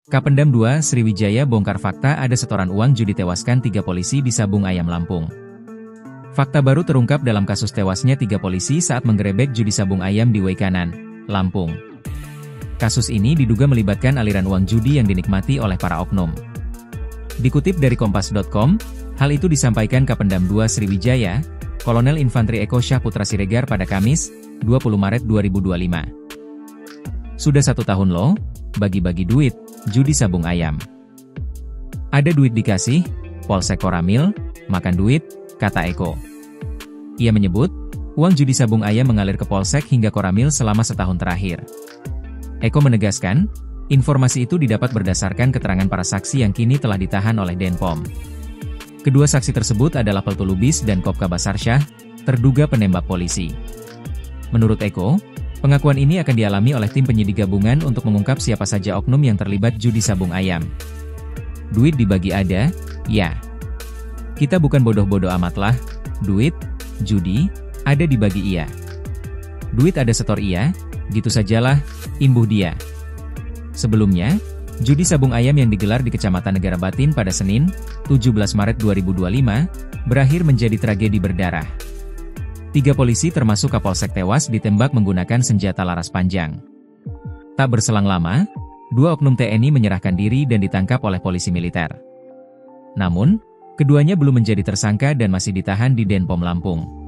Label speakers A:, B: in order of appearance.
A: Kapendam 2 Sriwijaya bongkar fakta ada setoran uang judi tewaskan 3 polisi di Sabung Ayam Lampung. Fakta baru terungkap dalam kasus tewasnya 3 polisi saat menggerebek judi Sabung Ayam di Waikanan, Lampung. Kasus ini diduga melibatkan aliran uang judi yang dinikmati oleh para oknum. Dikutip dari Kompas.com, hal itu disampaikan Kapendam 2 Sriwijaya, Kolonel Infantri Eko Syahputra Siregar pada Kamis, 20 Maret 2025. Sudah 1 tahun loh, bagi-bagi duit, judi Sabung Ayam. Ada duit dikasih, Polsek Koramil, makan duit, kata Eko. Ia menyebut, uang judi Sabung Ayam mengalir ke Polsek hingga Koramil selama setahun terakhir. Eko menegaskan, informasi itu didapat berdasarkan keterangan para saksi yang kini telah ditahan oleh Denpom. Kedua saksi tersebut adalah Peltu Lubis dan Kopka Basarsyah, terduga penembak polisi. Menurut Eko, pengakuan ini akan dialami oleh tim penyidik gabungan untuk mengungkap siapa saja oknum yang terlibat judi Sabung Ayam. Duit dibagi ada, ya. Kita bukan bodoh-bodoh amat lah, duit, judi, ada dibagi iya. Duit ada setor iya, gitu sajalah, imbuh dia. Sebelumnya, judi Sabung Ayam yang digelar di Kecamatan Negara Batin pada Senin, 17 Maret 2025, berakhir menjadi tragedi berdarah. 3 polisi termasuk Kapolsek tewas ditembak menggunakan senjata laras panjang. Tak berselang lama, 2 oknum TNI menyerahkan diri dan ditangkap oleh polisi militer. Namun, keduanya belum menjadi tersangka dan masih ditahan di Denpom Lampung.